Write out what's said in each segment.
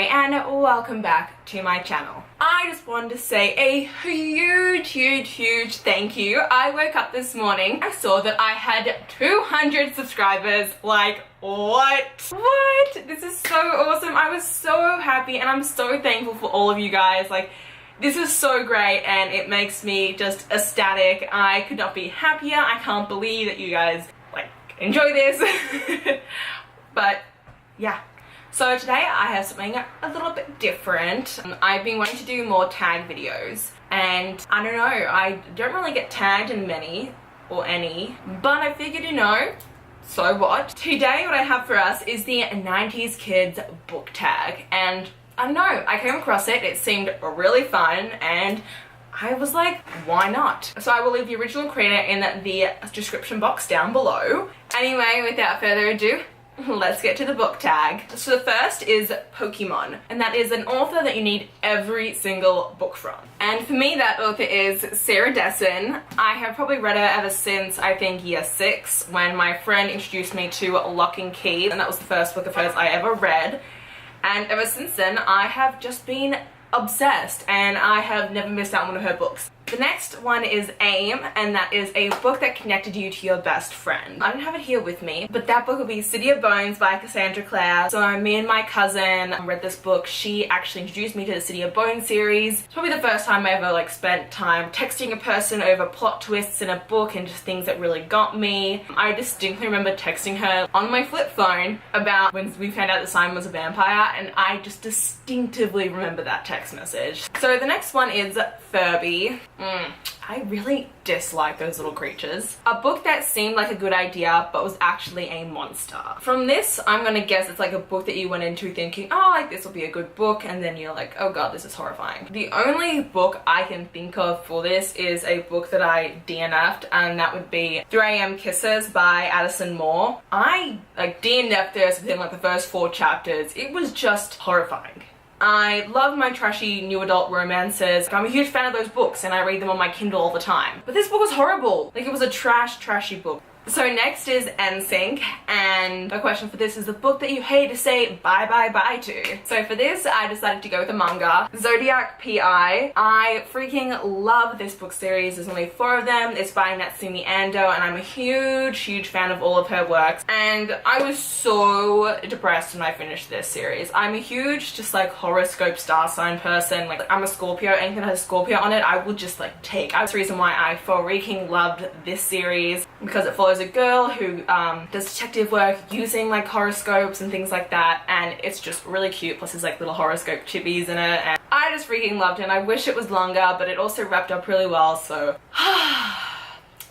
Mary and welcome back to my channel. I just wanted to say a huge thank you. I woke up this morning, I saw that I had 200 subscribers. Like, what? This is so awesome. I was so happy and I'm so thankful for all of you guys. Like, this is so great and it makes me just ecstatic. I could not be happier. I can't believe that you guys like enjoy this. But yeah. So today I have something a little bit different. I've been wanting to do more tag videos and I don't know, I don't really get tagged in many or any, but I figured, you know, so what? Today what I have for us is the 90s Kids book tag, and I don't know, I came across it, it seemed really fun and I was like, why not? So I will leave the original creator in the description box down below. Anyway, without further ado, let's get to the book tag. So the first is Pokemon, and that is an author that you need every single book from. And for me, that author is Sarah Dessen. I have probably read her ever since, I think, year 6, when my friend introduced me to Lock and Key, and that was the first book of hers I ever read. And ever since then, I have just been obsessed, and I have never missed out on one of her books. The next one is AIM, and that is a book that connected you to your best friend. I don't have it here with me, but that book will be City of Bones by Cassandra Clare. So me and my cousin read this book. She actually introduced me to the City of Bones series. It's probably the first time I ever like spent time texting a person over plot twists in a book and just things that really got me. I distinctly remember texting her on my flip phone about when we found out that Simon was a vampire, and I just distinctively remember that text message. So the next one is Furby. I really dislike those little creatures. A book that seemed like a good idea but was actually a monster. From this, I'm gonna guess it's like a book that you went into thinking, oh, like this will be a good book, and then you're like, oh god, this is horrifying. The only book I can think of for this is a book that I DNF'd, and that would be 3 AM Kisses by Addison Moore. I like DNF'd this within like the first 4 chapters. It was just horrifying. I love my trashy new adult romances. I'm a huge fan of those books and I read them on my Kindle all the time. But this book was horrible. Like, it was a trashy book. So next is NSYNC, and my question for this is the book that you hate to say bye to. So for this, I decided to go with a manga, Zodiac P.I. I freaking love this book series. There's only 4 of them. It's by Natsumi Ando, and I'm a huge fan of all of her works. And I was so depressed when I finished this series. I'm a huge just like horoscope star sign person. Like, I'm a Scorpio. Anything that has Scorpio on it, I will just like take. That's the reason why I freaking loved this series, because it follows a girl who does detective work using like horoscopes and things like that, and it's just really cute. Plus there's like little horoscope chippies in it, and I just freaking loved it. And I wish it was longer, but it also wrapped up really well, so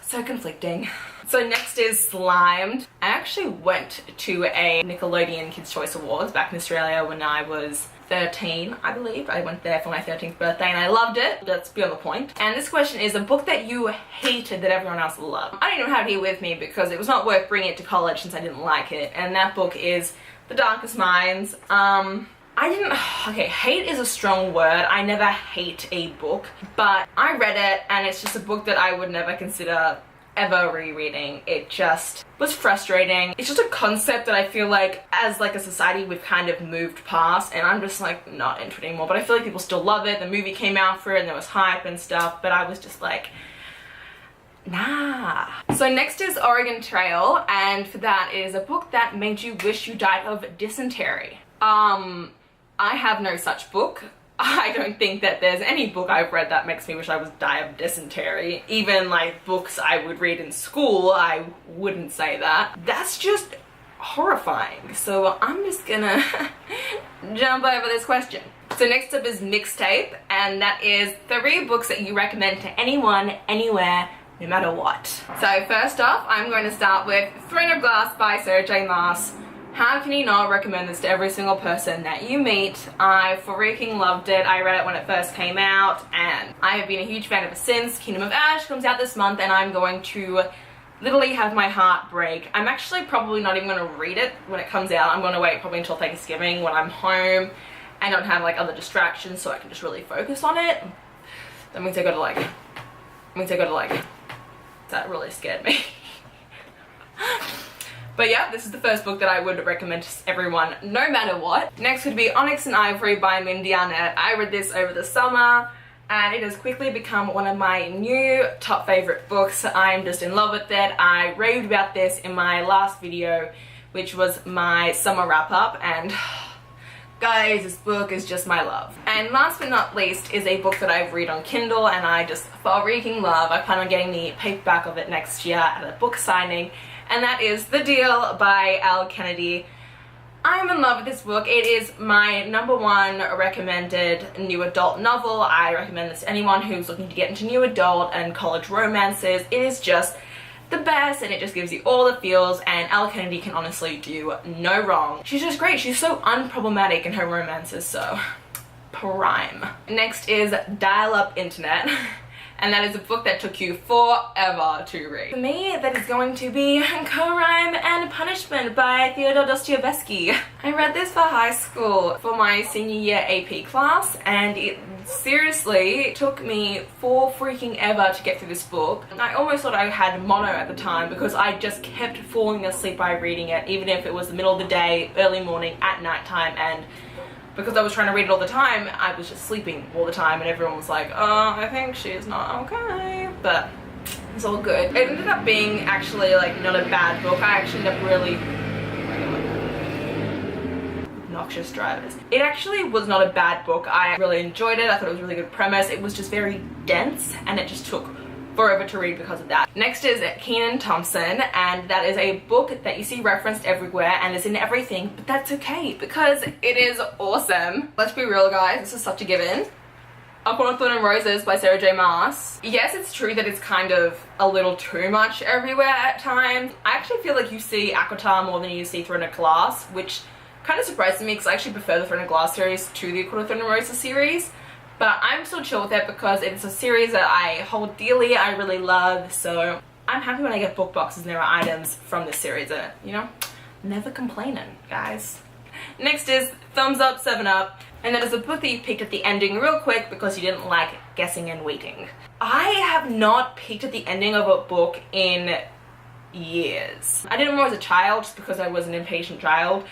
so conflicting. So next is Slimed. I actually went to a Nickelodeon Kids' Choice Awards back in Australia when I was 13, I believe. I went there for my 13th birthday and I loved it. That's beyond the point. And this question is a book that you hated that everyone else loved. I don't even have it here with me because it was not worth bringing it to college since I didn't like it. And that book is The Darkest Minds. Okay, hate is a strong word. I never hate a book, but I read it and it's just a book that I would never consider ever rereading. It just was frustrating. It's just a concept that I feel like as like a society we've kind of moved past, and I'm just like not into it anymore. But I feel like people still love it. The movie came out for it and there was hype and stuff, but I was just like, nah. So next is Oregon Trail, and for that is a book that made you wish you died of dysentery. I have no such book. I don't think that there's any book I've read that makes me wish I was die of dysentery. Even like books I would read in school, I wouldn't say that. That's just horrifying. So I'm just gonna jump over this question. So next up is Mixtape, and that is 3 books that you recommend to anyone, anywhere, no matter what. So first off, I'm going to start with Throne of Glass by Sarah J Maas. How can you not recommend this to every single person that you meet? I freaking loved it. I read it when it first came out, and I have been a huge fan ever since. Kingdom of Ash comes out this month, and I'm going to literally have my heart break. I'm actually probably not even going to read it when it comes out. I'm going to wait probably until Thanksgiving when I'm home and don't have like other distractions, so I can just really focus on it. That means I gotta like, that really scared me. But yeah, this is the first book that I would recommend to everyone, no matter what. Next would be Onyx and Ivory by Mindy Arnett. I read this over the summer, and it has quickly become one of my new top favorite books. I'm just in love with it. I raved about this in my last video, which was my summer wrap-up, and guys, this book is just my love. And last but not least is a book that I've read on Kindle, and I just fell freaking love. I plan on getting the paperback of it next year at a book signing, and that is The Deal by Elle Kennedy. I'm in love with this book. It is my #1 recommended new adult novel. I recommend this to anyone who's looking to get into new adult and college romances. It is just the best, and it just gives you all the feels, and Elle Kennedy can honestly do no wrong. She's just great. She's so unproblematic in her romances, so prime. Next is Dial Up Internet. And that is a book that took you forever to read. For me, that is going to be Crime and Punishment by Fyodor Dostoevsky. I read this for high school for my senior year AP class, and it seriously took me for freaking ever to get through this book. I almost thought I had mono at the time because I just kept falling asleep by reading it, even if it was the middle of the day, early morning, at nighttime, and because I was trying to read it all the time, I was just sleeping all the time, and everyone was like, oh, I think she's not okay. But it's all good. It ended up being actually like not a bad book. I actually ended up really obnoxious drivers. It actually was not a bad book. I really enjoyed it. I thought it was a really good premise. It was just very dense, and it just took forever to read because of that. Next is Kenan Thompson, and that is a book that you see referenced everywhere and is in everything, but that's okay because it is awesome. Let's be real, guys, this is such a given. Upon a Thorn and Roses by Sarah J Maas. Yes, it's true that it's kind of a little too much everywhere at times. I actually feel like you see ACOTAR more than you see Throne of Glass, which kind of surprises me because I actually prefer the Throne of Glass series to the Upon a Thorn and Roses series. But I'm still chill with it because it's a series that I hold dearly, I really love, so I'm happy when I get book boxes and there are items from this series in it, you know? Never complaining, guys. Next is Thumbs Up 7 Up, and that is a book that you picked at the ending real quick because you didn't like guessing and waiting. I have not peeked at the ending of a book in years. I did it more as a child just because I was an impatient child,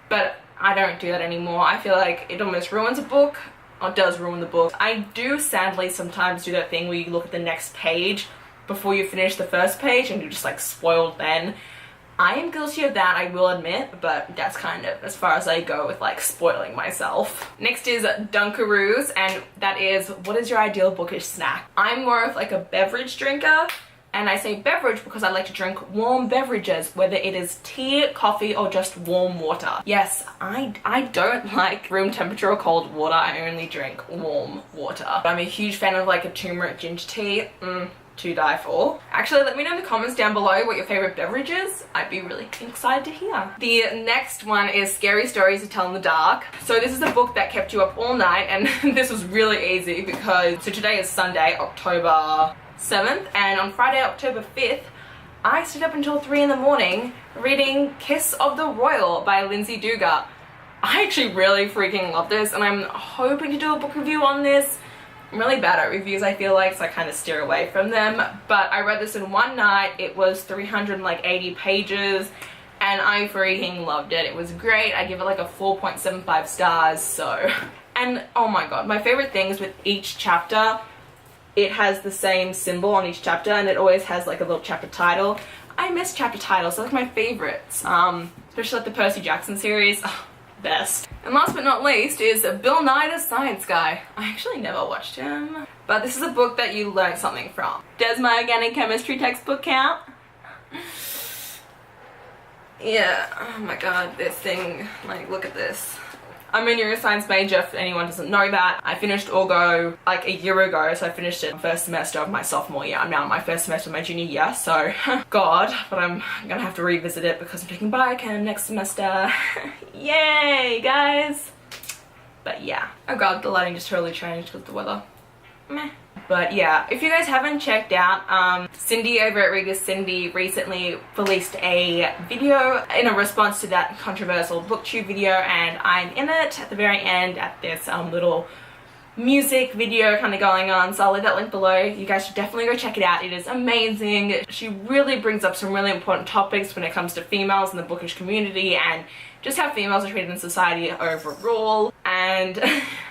but I don't do that anymore. I feel like it almost ruins a book. Or does ruin the book. I do sadly sometimes do that thing where you look at the next page before you finish the first page and you're just like spoiled then. I am guilty of that, I will admit, but that's kind of as far as I go with like spoiling myself. Next is Dunkaroos, and that is what is your ideal bookish snack? I'm more of like a beverage drinker. And I say beverage because I like to drink warm beverages, whether it is tea, coffee, or just warm water. Yes, I don't like room temperature or cold water. I only drink warm water. I'm a huge fan of like a turmeric ginger tea. To die for. Actually, let me know in the comments down below what your favorite beverage is. I'd be really excited to hear. The next one is Scary Stories to Tell in the Dark. So this is a book that kept you up all night, and this was really easy because, so today is Sunday, October 7th, and on Friday, October 5th, I stayed up until 3 in the morning reading Kiss of the Royal by Lindsay Dugar. I actually really freaking love this, and I'm hoping to do a book review on this. I'm really bad at reviews, I feel like, so I kind of steer away from them, but I read this in one night. It was 380 pages, and I freaking loved it. It was great. I give it like a 4.75 stars, so. And oh my god, my favorite things with each chapter, it has the same symbol on each chapter, and it always has like a little chapter title. I miss chapter titles, they're like my favorites, especially like the Percy Jackson series. Oh, best. And last but not least is Bill Nye the Science Guy. I actually never watched him, but this is a book that you learn something from. Does my organic chemistry textbook count? Yeah, oh my god, this thing, like, look at this. I'm a neuroscience major, if anyone doesn't know that. I finished Orgo like a year ago, so I finished it first semester of my sophomore year. I'm now in my first semester of my junior year, so god, but I'm gonna have to revisit it because I'm taking biochem next semester. Yay, guys! But yeah. Oh god, the lighting just totally changed because of the weather. Meh. But yeah, if you guys haven't checked out, Cindy over at Read with Cindy recently released a video in a response to that controversial booktube video, and I'm in it at the very end at this little music video kind of going on, so I'll leave that link below. You guys should definitely go check it out. It is amazing. She really brings up some really important topics when it comes to females in the bookish community and just how females are treated in society overall, and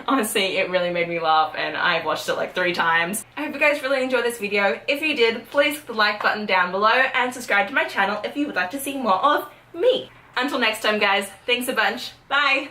honestly it really made me laugh and I've watched it like 3 times. I hope you guys really enjoyed this video. If you did, please click the like button down below and subscribe to my channel if you would like to see more of me. Until next time guys, thanks a bunch, bye!